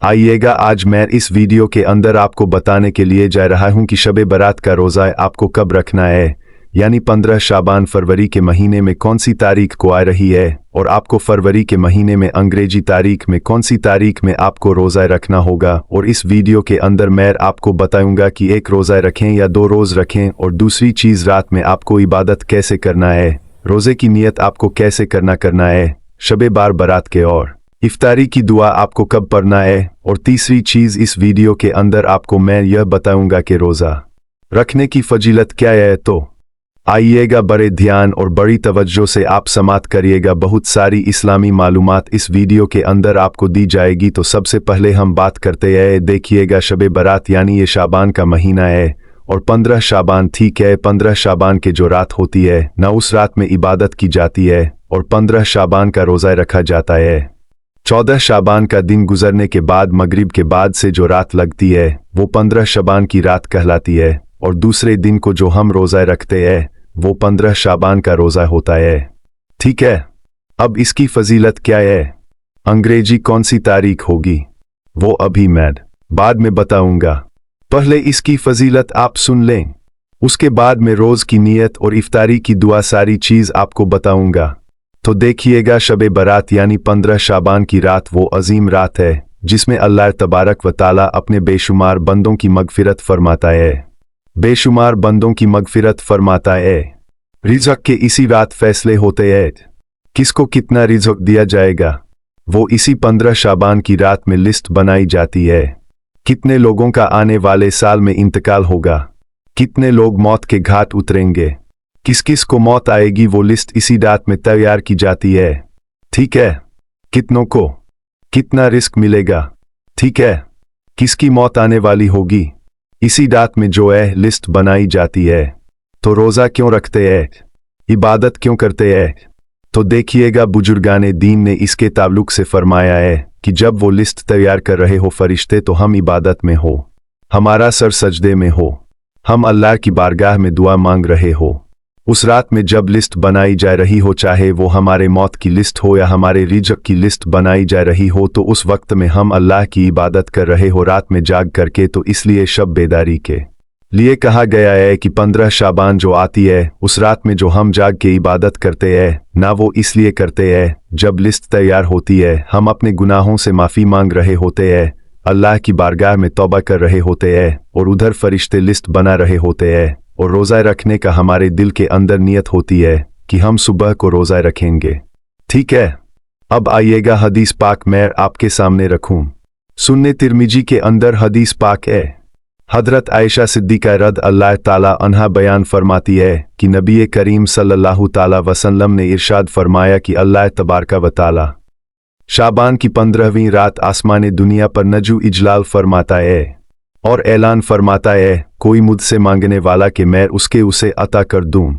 आइएगा आज मैं इस वीडियो के अंदर आपको बताने के लिए जा रहा हूं कि शब बारात का रोज़ा आपको कब रखना है, यानी 15 शाबान फरवरी के महीने में कौन सी तारीख को आ रही है और आपको फरवरी के महीने में अंग्रेजी तारीख में कौन सी तारीख में आपको रोज़ा रखना होगा। और इस वीडियो के अंदर मैं आपको बताऊंगा कि एक रोज़ा रखें या 2 रोज़ रखें, और दूसरी चीज़ रात में आपको इबादत कैसे करना है, रोज़े की नियत आपको कैसे करना है, शब बारात के और इफ्तारी की दुआ आपको कब पढ़ना है, और तीसरी चीज़ इस वीडियो के अंदर आपको मैं यह बताऊंगा कि रोज़ा रखने की फजीलत क्या है। तो आइएगा बड़े ध्यान और बड़ी तवज्जो से आप समात करिएगा। बहुत सारी इस्लामी मालूमात इस वीडियो के अंदर आपको दी जाएगी। तो सबसे पहले हम बात करते हैं, देखिएगा शब बारात यानी ये शाबान का महीना है और 15 शाबान ठीक है। 15 शाबान के जो रात होती है ना, उस रात में इबादत की जाती है और 15 शाबान का रोज़ा रखा जाता है। 14 शाबान का दिन गुजरने के बाद मगरिब के बाद से जो रात लगती है वो 15 शाबान की रात कहलाती है, और दूसरे दिन को जो हम रोज़ा रखते हैं वो 15 शाबान का रोज़ा होता है। ठीक है, अब इसकी फजीलत क्या है, अंग्रेजी कौन सी तारीख होगी वो अभी मैं बाद में बताऊंगा। पहले इसकी फजीलत आप सुन लें, उसके बाद में रोज़ की नियत और इफ्तारी की दुआ सारी चीज़ आपको बताऊंगा। तो देखिएगा शब बारात यानी 15 शाबान की रात वो अजीम रात है जिसमें अल्लाह तबारक व ताला अपने बेशुमार बंदों की मगफिरत फरमाता है। बेशुमार बंदों की मगफिरत फरमाता है। रिज़्क़ के इसी रात फैसले होते हैं, किसको कितना रिज़्क़ दिया जाएगा वो इसी 15 शाबान की रात में लिस्ट बनाई जाती है। कितने लोगों का आने वाले साल में इंतकाल होगा, कितने लोग मौत के घाट उतरेंगे, किस किस को मौत आएगी, वो लिस्ट इसी रात में तैयार की जाती है। ठीक है, कितनों को कितना रिस्क मिलेगा, ठीक है, किसकी मौत आने वाली होगी, इसी रात में जो है लिस्ट बनाई जाती है। तो रोज़ा क्यों रखते हैं, इबादत क्यों करते हैं, तो देखिएगा बुजुर्गाने दीन ने इसके ताल्लुक से फरमाया है कि जब वो लिस्ट तैयार कर रहे हो फरिश्ते तो हम इबादत में हो, हमारा सर सजदे में हो, हम अल्लाह की बारगाह में दुआ मांग रहे हो। उस रात में जब लिस्ट बनाई जा रही हो, चाहे वो हमारे मौत की लिस्ट हो या हमारे रिज़्क़ की लिस्ट बनाई जा रही हो, तो उस वक्त में हम अल्लाह की इबादत कर रहे हो रात में जाग करके। तो इसलिए शब बेदारी के लिए कहा गया है कि 15 शाबान जो आती है उस रात में जो हम जाग के इबादत करते हैं ना, वो इसलिए करते हैं जब लिस्ट तैयार होती है हम अपने गुनाहों से माफ़ी मांग रहे होते हैं, अल्लाह की बारगाह में तौबा कर रहे होते हैं, और उधर फरिश्ते लिस्ट बना रहे होते हैं। और रोज़ा रखने का हमारे दिल के अंदर नियत होती है कि हम सुबह को रोज़ा रखेंगे। ठीक है, अब आइएगा हदीस पाक मैं आपके सामने रखूं। सुन्ने तिरमिजी के अंदर हदीस पाक है। हजरत आयशा सिद्दीक़ा रद अल्लाह ताला अन्हा बयान फरमाती है कि नबी करीम सल्लल्लाहु ताला वसल्लम ने इरशाद फरमाया कि अल्लाह तबारक व ताला शाबान की 15वीं रात आसमान दुनिया पर नजू इजलाल फरमाता है और ऐलान फरमाता है, कोई मुझसे मांगने वाला कि मैं उसके उसे अता कर दूं।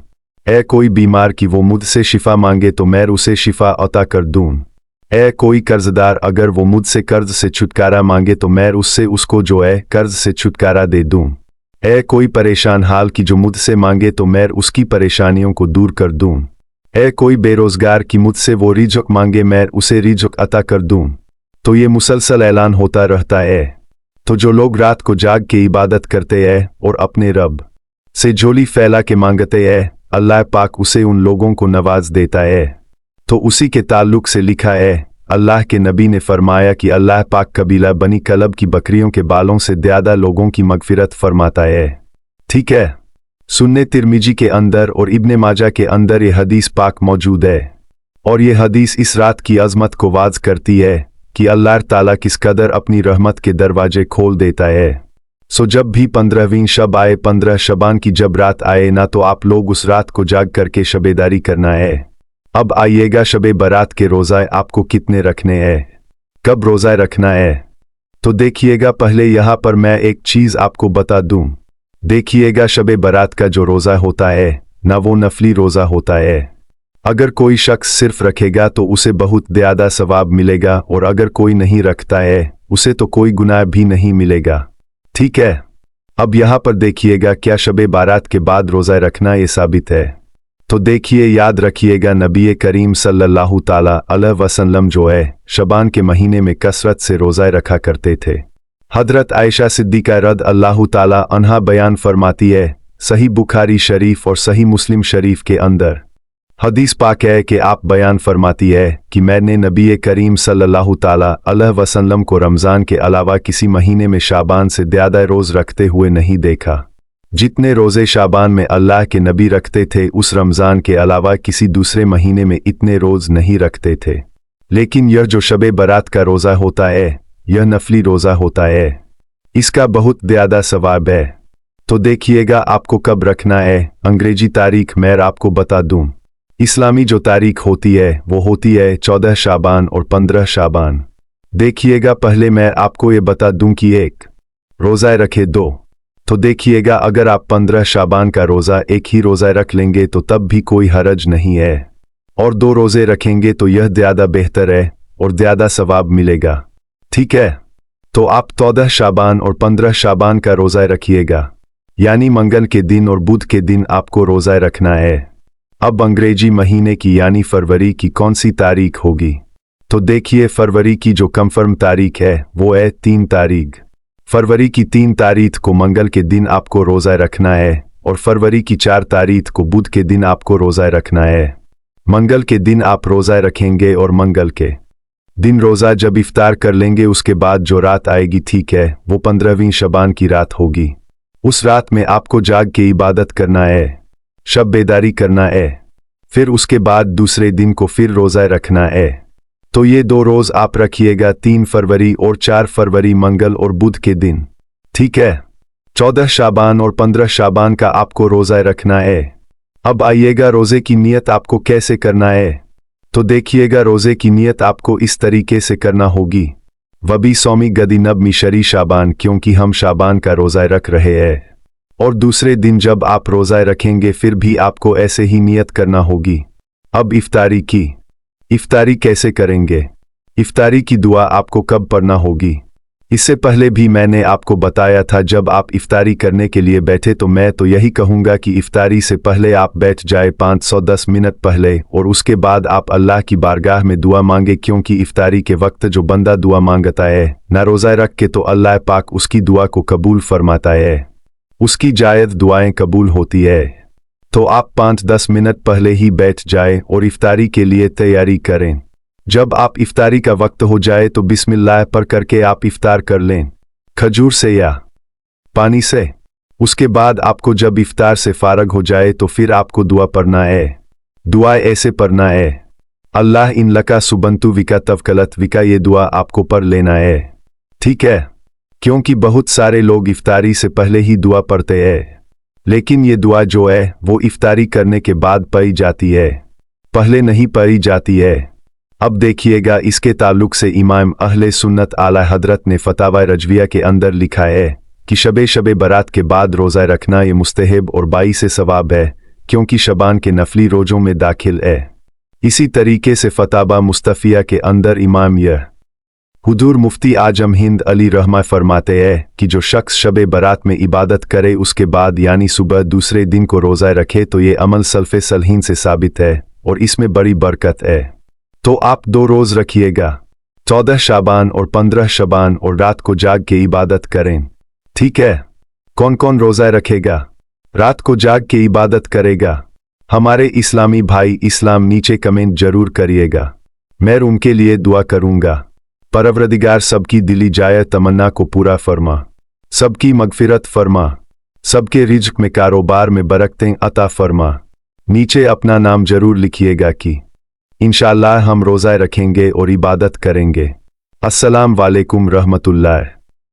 ऐ कोई बीमार कि वो मुझसे शिफा मांगे तो मैं उसे शिफा अता कर दूं। ऐ कोई कर्जदार अगर वो मुझसे कर्ज से छुटकारा मांगे तो मैं उससे उसको जो है कर्ज से छुटकारा दे दूं। ऐ कोई परेशान हाल की जो मुझसे मांगे तो मैं उसकी परेशानियों को दूर कर दूं। ऐ कोई बेरोजगार की मुझसे वो रिज़्क़ मांगे मैं उसे रिज़्क़ अता कर दूं। तो ये मुसलसल ऐलान होता रहता है। तो जो लोग रात को जाग के इबादत करते हैं और अपने रब से झोली फैला के मांगते हैं, अल्लाह पाक उसे उन लोगों को नवाज देता है। तो उसी के ताल्लुक से लिखा है, अल्लाह के नबी ने फरमाया कि अल्लाह पाक कबीला बनी कलब की बकरियों के बालों से ज़्यादा लोगों की मगफिरत फरमाता है। ठीक है, सुन्ने तिरमिजी के अंदर और इब्ने माजा के अंदर ये हदीस पाक मौजूद है, और ये हदीस इस रात की अज़मत को वाज़ करती है कि अल्लाह ताला किस कदर अपनी रहमत के दरवाजे खोल देता है। सो जब भी 15वीं शब आए, 15 शबान की जब रात आए ना, तो आप लोग उस रात को जाग करके शबेदारी करना है। अब आइएगा शब बारात के रोज़ा आपको कितने रखने हैं, कब रोज़ा रखना है। तो देखिएगा पहले यहाँ पर मैं एक चीज़ आपको बता दूं। देखिएगा शब बारात का जो रोज़ा होता है ना, वो नफली रोज़ा होता है। अगर कोई शख्स सिर्फ रखेगा तो उसे बहुत ज़्यादा सवाब मिलेगा, और अगर कोई नहीं रखता है उसे तो कोई गुनाह भी नहीं मिलेगा। ठीक है, अब यहाँ पर देखिएगा क्या शब बारात के बाद रोज़ा रखना ये साबित है। तो देखिए, याद रखिएगा, नबी करीम सल्लल्लाहु ताला अलैहि वसल्लम जो है शबान के महीने में कसरत से रोज़ा रखा करते थे। हजरत आयशा सिद्दीका रद अल्लाहु ताला अन्हा बयान फरमाती है, सही बुखारी शरीफ और सही मुस्लिम शरीफ के अंदर हदीस पाक है कि आप बयान फरमाती है कि मैंने नबी करीम सल्लल्लाहु ताला अलैहि वसल्लम को रमज़ान के अलावा किसी महीने में शाबान से ज़्यादा रोज़ रखते हुए नहीं देखा। जितने रोज़े शाबान में अल्लाह के नबी रखते थे, उस रमज़ान के अलावा किसी दूसरे महीने में इतने रोज़ नहीं रखते थे। लेकिन यह जो शबे बरात का रोज़ा होता है, यह नफली रोज़ा होता है, इसका बहुत ज़्यादा सवाब है। तो देखिएगा आपको कब रखना है। अंग्रेजी तारीख मैं आपको बता दूं। इस्लामी जो तारीख होती है वो होती है 14 शाबान और 15 शाबान। देखिएगा, पहले मैं आपको ये बता दूं कि एक रोज़ा रखे 2। तो देखिएगा, अगर आप 15 शाबान का रोज़ा एक ही रोज़ा रख लेंगे तो तब भी कोई हरज नहीं है, और 2 रोज़े रखेंगे तो यह ज़्यादा बेहतर है और ज़्यादा सवाब मिलेगा। ठीक है, तो आप 14 शाबान और 15 शाबान का रोज़ा रखिएगा, यानी मंगल के दिन और बुध के दिन आपको रोज़ा रखना है। अब अंग्रेजी महीने की यानी फरवरी की कौन सी तारीख होगी? तो देखिए, फरवरी की जो कंफर्म तारीख है वो है 3 तारीख। फरवरी की 3 तारीख को मंगल के दिन आपको रोज़ा रखना है, और फरवरी की 4 तारीख को बुध के दिन आपको रोज़ा रखना है। मंगल के दिन आप रोज़ा रखेंगे और मंगल के दिन रोज़ा जब इफ्तार कर लेंगे, उसके बाद जो रात आएगी, ठीक है, वो 15वीं शबान की रात होगी। उस रात में आपको जाग के इबादत करना है, शब बेदारी करना है। फिर उसके बाद दूसरे दिन को फिर रोज़ा रखना है। तो ये 2 रोज़ आप रखिएगा, 3 फरवरी और 4 फरवरी मंगल और बुध के दिन। ठीक है, 14 शाबान और 15 शाबान का आपको रोज़ा रखना है। अब आइएगा, रोज़े की नियत आपको कैसे करना है। तो देखिएगा, रोज़े की नियत आपको इस तरीके से करना होगी, वबी सौमी गदी नब मिशरी शाबान, क्योंकि हम शाबान का रोज़ा रख रहे हैं। और दूसरे दिन जब आप रोज़ा रखेंगे फिर भी आपको ऐसे ही नियत करना होगी। अब इफ्तारी कैसे करेंगे? इफ्तारी की दुआ आपको कब पढ़ना होगी? इससे पहले भी मैंने आपको बताया था। जब आप इफ्तारी करने के लिए बैठे तो मैं तो यही कहूँगा कि इफ्तारी से पहले आप बैठ जाए 510 मिनट पहले, और उसके बाद आप अल्लाह की बारगाह में दुआ मांगे, क्योंकि इफ्तारी के वक्त जो बंदा दुआ मांगता है ना रोज़ा रख के, तो अल्लाह पाक उसकी दुआ को कबूल फरमाता है, उसकी जायद दुआएं कबूल होती है। तो आप 5-10 मिनट पहले ही बैठ जाएं और इफ्तारी के लिए तैयारी करें। जब आप इफ्तारी का वक्त हो जाए तो बिस्मिल्लाह पढ़ करके आप इफ्तार कर लें, खजूर से या पानी से। उसके बाद आपको जब इफ्तार से फारग हो जाए तो फिर आपको दुआ पढ़ना है। दुआ ऐसे पढ़ना है, अल्लाह इन लका सुबंतु विका तवकलत विका। ये दुआ आपको पढ़ लेना है, ठीक है, क्योंकि बहुत सारे लोग इफ्तारी से पहले ही दुआ पढ़ते हैं, लेकिन ये दुआ जो है वो इफ्तारी करने के बाद पढ़ी जाती है, पहले नहीं पढ़ी जाती है। अब देखिएगा, इसके ताल्लुक से इमाम अहले सुन्नत आला हजरत ने फतावा रजविया के अंदर लिखा है कि शबे बरात के बाद रोज़ा रखना ये मुस्तहब और 22 सवाब है, क्योंकि शबान के नफली रोज़ों में दाखिल है। इसी तरीके से फतावा मुस्तफिया के अंदर इमाम यह हुजूर मुफ्ती आजम हिंद अली रहमा फरमाते हैं कि जो शख्स शबे बरात में इबादत करे, उसके बाद यानी सुबह दूसरे दिन को रोज़ा रखे, तो ये अमल सल्फ़े सलहीन से साबित है और इसमें बड़ी बरकत है। तो आप 2 रोज़ रखिएगा, 14 शाबान और 15 शाबान, और रात को जाग के इबादत करें। ठीक है, कौन कौन रोज़ा रखेगा, रात को जाग के इबादत करेगा? हमारे इस्लामी भाई इस्लाम नीचे कमेंट जरूर करिएगा, मैं उनके लिए दुआ करूँगा। परवरदिगार सबकी दिली जाय तमन्ना को पूरा फरमा, सबकी मगफिरत फरमा, सबके रिज्क में कारोबार में बरकतें अता फरमा। नीचे अपना नाम जरूर लिखिएगा कि इंशाअल्लाह हम रोज़ा रखेंगे और इबादत करेंगे। अस्सलाम वालेकुम रहमतुल्लाह।